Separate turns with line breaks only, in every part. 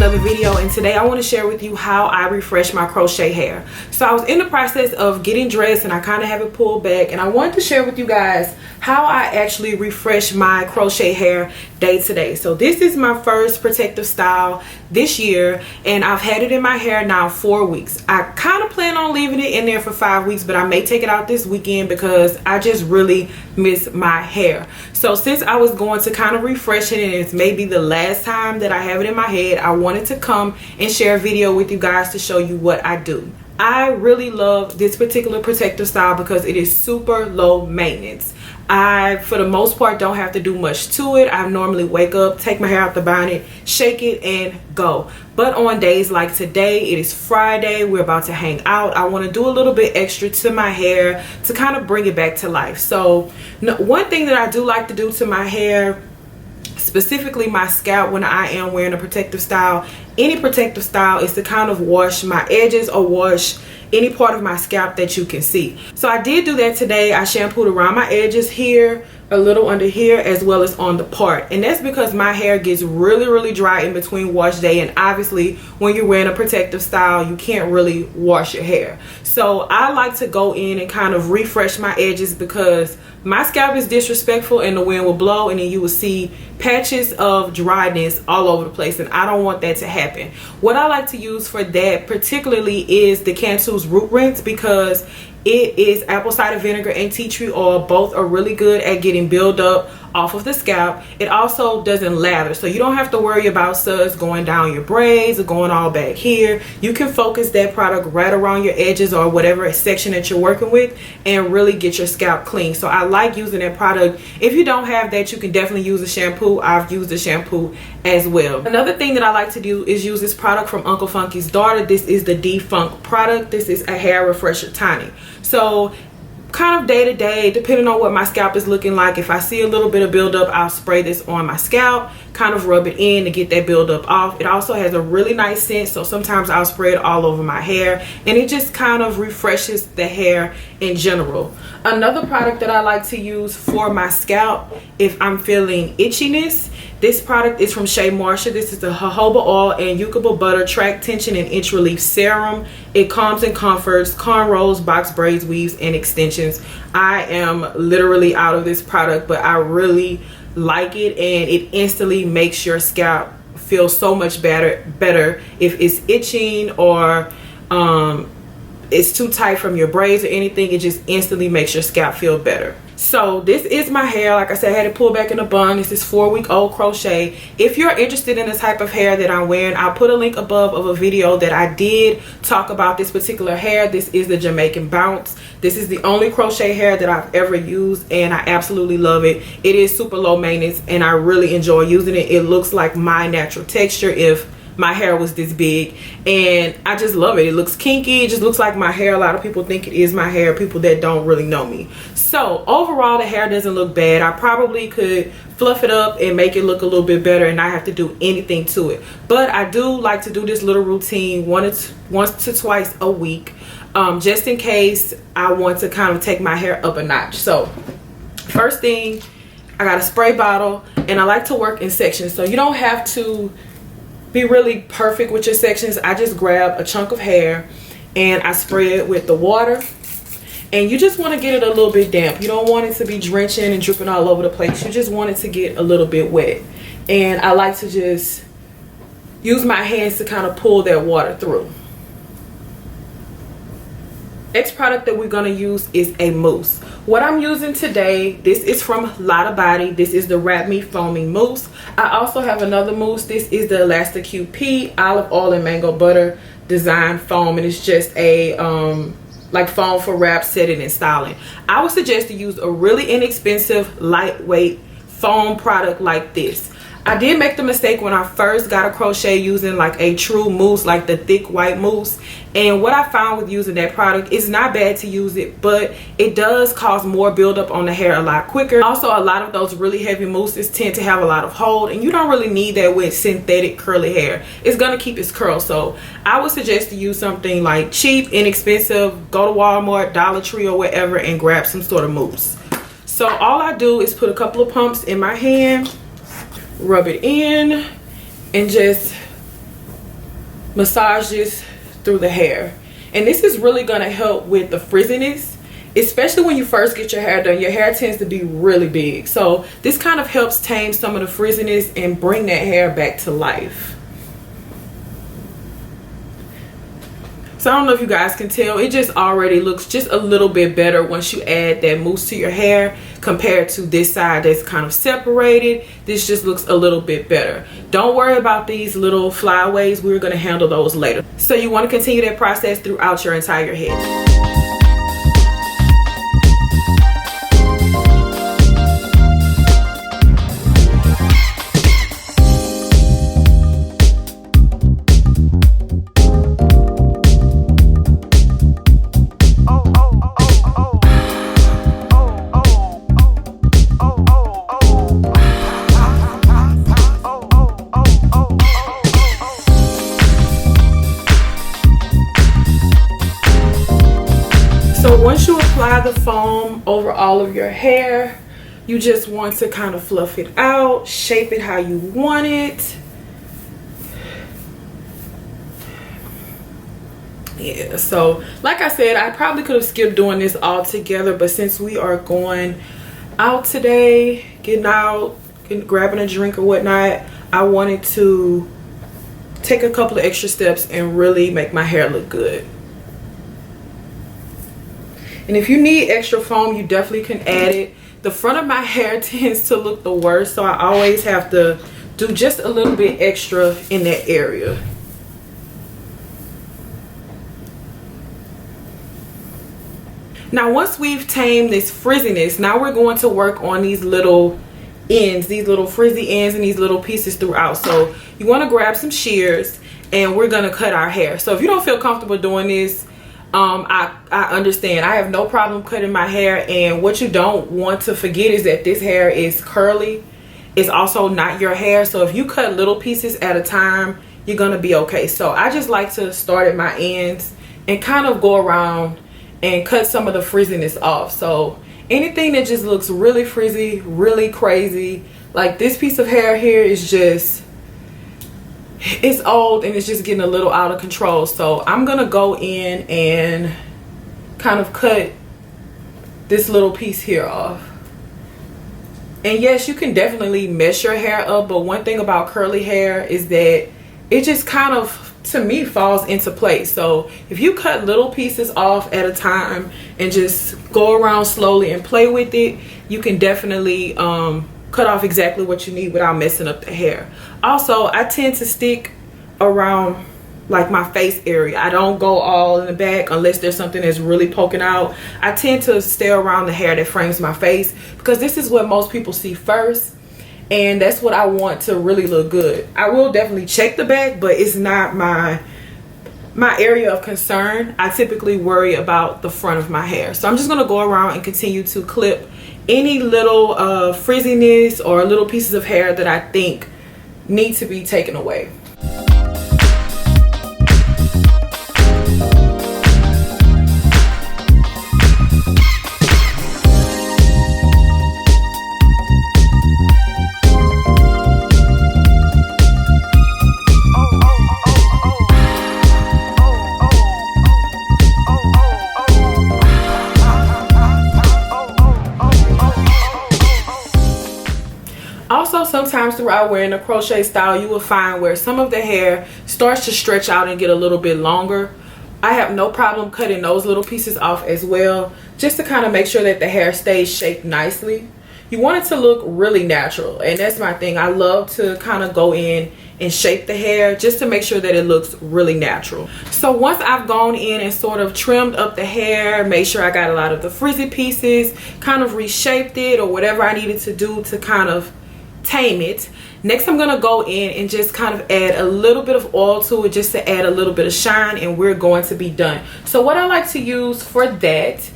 another video, and today I want to share with you how I refresh my crochet hair. So I was in the process of getting dressed and I kind of have it pulled back, and I wanted to share with you guys how I actually refresh my crochet hair day to day. So this is my first protective style this year, and I've had it in my hair now 4 weeks. I kind of plan on leaving it in there for 5 weeks, but I may take it out this weekend because I just really miss my hair. So since I was going to kind of refresh it and it's maybe the last time that I have it in my head, I wanted to come and share a video with you guys to show you what I do. I really love this particular protective style because it is super low maintenance. I, for the most part, don't have to do much to it. I normally wake up, take my hair out the bonnet, shake it, and go. But on days like today, it is Friday, we're about to hang out, I want to do a little bit extra to my hair to kind of bring it back to life. So one thing that I do like to do to my hair, specifically my scalp, when I am wearing a protective style, any protective style, is to kind of wash my edges or wash any part of my scalp that you can see. So I did do that today. I shampooed around my edges here, a little under here, as well as on the part, and that's because my hair gets really dry in between wash day, and obviously when you're wearing a protective style you can't really wash your hair. So I like to go in and kind of refresh my edges because my scalp is disrespectful and the wind will blow and then you will see patches of dryness all over the place, and I don't want that to happen. What I like to use for that particularly is the Cantu's root rinse, because it is apple cider vinegar and tea tree oil. Both are really good at getting buildup off of the scalp. It also doesn't lather, so you don't have to worry about suds going down your braids or going all back here. You can focus that product right around your edges or whatever section that you're working with and really get your scalp clean. So I like using that product. If you don't have that, you can definitely use a shampoo. I've used the shampoo as well. Another thing that I like to do is use this product from Uncle Funky's daughter. This is the Defunk product. This is a hair refresher tonic. So kind of day to day, depending on what my scalp is looking like, if I see a little bit of buildup, I'll spray this on my scalp, kind of rub it in to get that buildup off. It also has a really nice scent, so sometimes I'll spray it all over my hair, and it just kind of refreshes the hair in general. Another product that I like to use for my scalp if I'm feeling itchiness, this product is from Shea Moisture. This is the jojoba oil and yucca butter track tension and inch relief serum. It calms and comforts cornrows, box braids, weaves, and extensions. I am literally out of this product, but I really like it, and it instantly makes your scalp feel so much better if it's itching or it's too tight from your braids or anything. It just instantly makes your scalp feel better. So this is my hair. Like I said, I had it pulled back in a bun. This is 4-week-old crochet. If you're interested in the type of hair that I'm wearing, I'll put a link above of a video that I did talk about this particular hair. This is the Jamaican Bounce. This is the only crochet hair that I've ever used, and I absolutely love it. It is super low maintenance and I really enjoy using it. It looks like my natural texture if my hair was this big, and I just love it. It looks kinky. It just looks like my hair. A lot of people think it is my hair, people that don't really know me. So overall, the hair doesn't look bad. I probably could fluff it up and make it look a little bit better and not have to do anything to it. But I do like to do this little routine once to twice a week, just in case I want to kind of take my hair up a notch. So first thing, I got a spray bottle, and I like to work in sections, so you don't have to be really perfect with your sections. I just grab a chunk of hair and I spray it with the water, and you just want to get it a little bit damp. You don't want it to be drenching and dripping all over the place. You just want it to get a little bit wet, and I like to just use my hands to kind of pull that water through. Next product that we're going to use is a mousse. What I'm using today, this is from Lotta Body. This is the Wrap Me Foaming Mousse. I also have another mousse. This is the Elastic P Olive Oil and Mango Butter Design Foam, and it's just a like foam for wrap, setting, and styling. I would suggest to use a really inexpensive, lightweight foam product like this. I did make the mistake when I first got a crochet using like a true mousse, like the thick white mousse, and what I found with using that product, it's not bad to use it, but it does cause more buildup on the hair a lot quicker. Also, a lot of those really heavy mousses tend to have a lot of hold, and you don't really need that with synthetic curly hair. It's gonna keep its curl. So I would suggest to use something like cheap, inexpensive. Go to Walmart, Dollar Tree, or wherever and grab some sort of mousse. So all I do is put a couple of pumps in my hand, rub it in, and just massage this through the hair. And this is really going to help with the frizziness, especially when you first get your hair done. Your hair tends to be really big, so this kind of helps tame some of the frizziness and bring that hair back to life. So I don't know if you guys can tell, it just already looks just a little bit better once you add that mousse to your hair compared to this side that's kind of separated. This just looks a little bit better. Don't worry about these little flyaways. We're going to handle those later. So you want to continue that process throughout your entire head. So once you apply the foam over all of your hair, you just want to kind of fluff it out, shape it how you want it. Yeah, so like I said, I probably could have skipped doing this all together, but since we are going out today, getting out, grabbing a drink or whatnot, I wanted to take a couple of extra steps and really make my hair look good. And if you need extra foam, you definitely can add it. The front of my hair tends to look the worst, so I always have to do just a little bit extra in that area. Now once we've tamed this frizziness, now we're going to work on these little ends, these little frizzy ends and these little pieces throughout. So you want to grab some shears and we're going to cut our hair. So if you don't feel comfortable doing this, I understand. I have no problem cutting my hair, and what you don't want to forget is that this hair is curly. It's also not your hair, so if you cut little pieces at a time, you're gonna be okay. So I just like to start at my ends and kind of go around and cut some of the frizziness off. So anything that just looks really frizzy, really crazy, like this piece of hair here is just, it's old and it's just getting a little out of control. So I'm gonna go in and kind of cut this little piece here off. And yes, you can definitely mess your hair up, but one thing about curly hair is that it just kind of, to me, falls into place. So if you cut little pieces off at a time and just go around slowly and play with it, you can definitely cut off exactly what you need without messing up the hair. Also, I tend to stick around like my face area. I don't go all in the back unless there's something that's really poking out. I tend to stay around the hair that frames my face because this is what most people see first, and that's what I want to really look good. I will definitely check the back, but it's not my area of concern. I typically worry about the front of my hair. So I'm just going to go around and continue to clip any little frizziness or little pieces of hair that I think need to be taken away. Also, sometimes throughout wearing a crochet style, you will find where some of the hair starts to stretch out and get a little bit longer. I have no problem cutting those little pieces off as well, just to kind of make sure that the hair stays shaped nicely. You want it to look really natural, and that's my thing. I love to kind of go in and shape the hair just to make sure that it looks really natural. So once I've gone in and sort of trimmed up the hair, made sure I got a lot of the frizzy pieces, kind of reshaped it or whatever I needed to do to kind of tame it, next I'm gonna go in and just kind of add a little bit of oil to it just to add a little bit of shine, and we're going to be done. So what I like to use for that,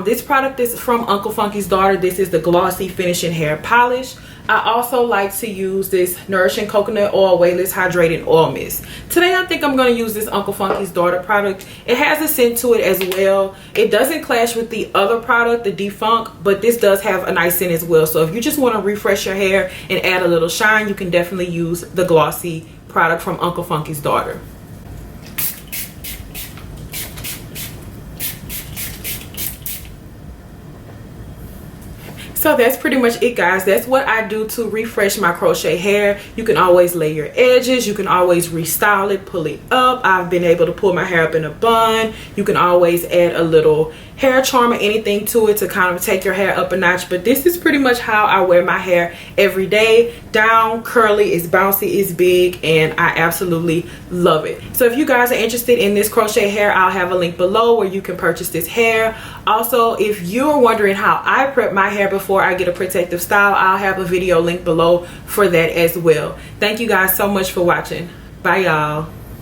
this product is from Uncle Funky's Daughter. This is the Glossy Finishing Hair Polish. I also like to use this Nourishing Coconut Oil Weightless Hydrating Oil Mist. Today I think I'm going to use this Uncle Funky's Daughter product. It has a scent to it as well. It doesn't clash with the other product, the Defunk, but this does have a nice scent as well. So if you just want to refresh your hair and add a little shine, you can definitely use the Glossy product from Uncle Funky's Daughter. So that's pretty much it, guys. That's what I do to refresh my crochet hair. You can always lay your edges. You can always restyle it, pull it up. I've been able to pull my hair up in a bun. You can always add a little hair charm or anything to it to kind of take your hair up a notch. But this is pretty much how I wear my hair every day. Down, curly, it's bouncy, it's big, and I absolutely love it. So if you guys are interested in this crochet hair, I'll have a link below where you can purchase this hair. Also, if you're wondering how I prep my hair before I get a protective style, I'll have a video link below for that as well. Thank you guys so much for watching. Bye, y'all.